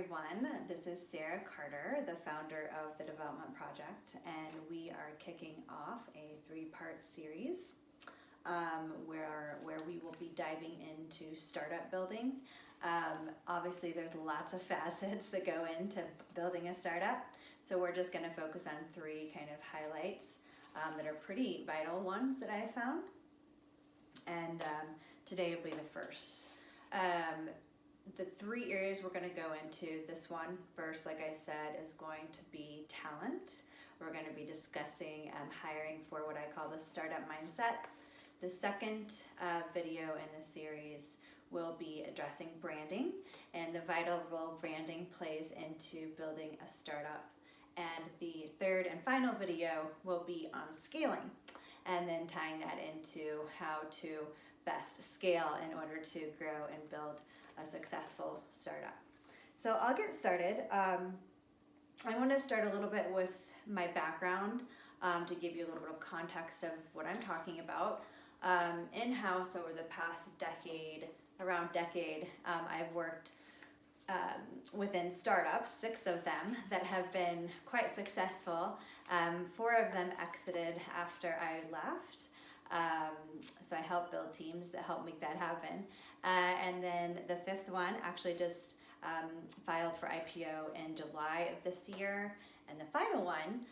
everyone. This is Sarah Carter, the founder of the Development Project, and we are kicking off a three-part series where we will be diving into startup building. Obviously, there's lots of facets that go into building a startup, so we're just going to focus on three kind of highlights that are pretty vital ones that I found, and today will be the first. The three areas we're going to go into, this one first, like I said, is going to be talent. We're going to be discussing hiring for what I call the startup mindset. The second video in the series will be addressing branding and the vital role branding plays into building a startup. And the third and final video will be on scaling, and then tying that into how to best scale in order to grow and build a successful startup. So I'll get started. I want to start a little bit with my background to give you a little bit of context of what I'm talking about. In-house over the past around decade, I've worked within startups, 6 of them that have been quite successful. 4 of them exited after I left. So I help build teams that help make that happen. And then the 5th one actually just filed for IPO in July of this year. And the final one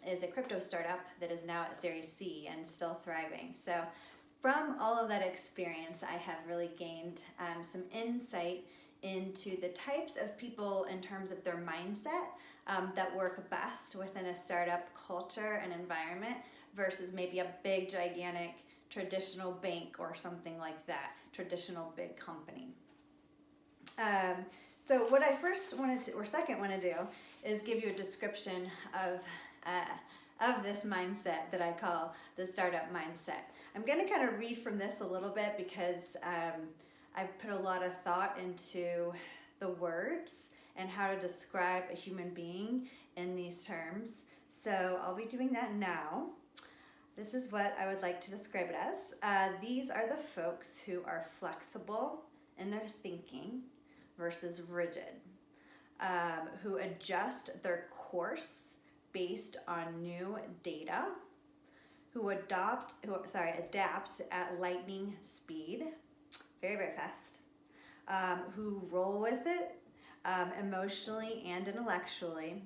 is a crypto startup that is now at Series C and still thriving. So from all of that experience, I have really gained some insight into the types of people in terms of their mindset that work best within a startup culture and environment versus maybe a big, gigantic, traditional bank or something like that, traditional big company. So what I second want to do is give you a description of this mindset that I call the startup mindset. I'm going to kind of read from this a little bit because I've put a lot of thought into the words and how to describe a human being in these terms. So I'll be doing that now. This is what I would like to describe it as. These are the folks who are flexible in their thinking versus rigid, who adjust their course based on new data, who adapt at lightning speed, very, very fast, who roll with it emotionally and intellectually,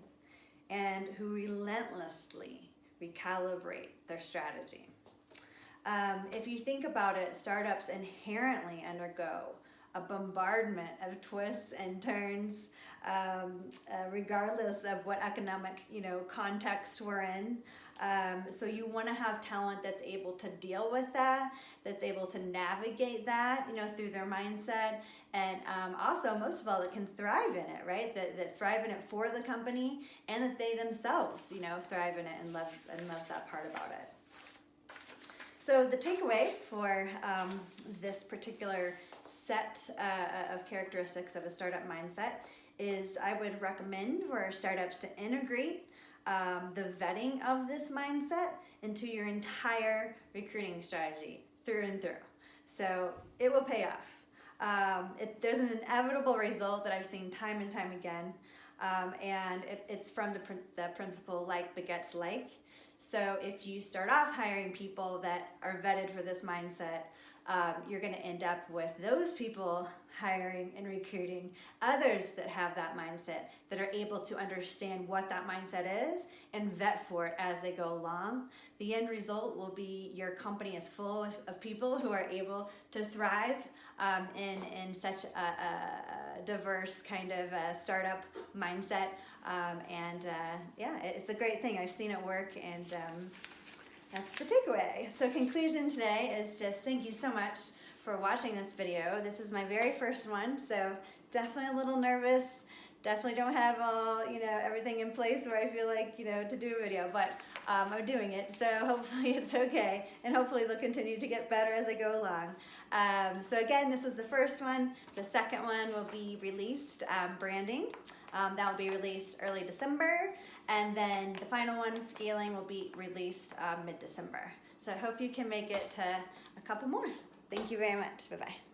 and who relentlessly recalibrate their strategy. If you think about it, startups inherently undergo a bombardment of twists and turns, regardless of what economic context we're in. So you want to have talent that's able to deal with that, that's able to navigate that, through their mindset, and also, most of all, that can thrive in it, right? That thrive in it for the company, and that they themselves, thrive in it and love that part about it. So the takeaway for this particular set of characteristics of a startup mindset is I would recommend for startups to integrate the vetting of this mindset into your entire recruiting strategy through and through. So it will pay off. There's an inevitable result that I've seen time and time again, and it's from the principle like begets like. So if you start off hiring people that are vetted for this mindset, you're going to end up with those people hiring and recruiting others that have that mindset, that are able to understand what that mindset is and vet for it as they go along. The end result will be your company is full of people who are able to thrive in such a diverse kind of startup mindset. It's a great thing. I've seen it work, and that's the takeaway. So conclusion today is just thank you so much for watching this video. This is my very first one, so definitely a little nervous. Definitely don't have all, everything in place where I feel like, to do a video, but I'm doing it, so hopefully it's okay, and hopefully they'll continue to get better as I go along. So again, this was the first one. The second one will be released, branding. That will be released early December, and then the final one, scaling, will be released mid-December. So I hope you can make it to a couple more. Thank you very much. Bye-bye.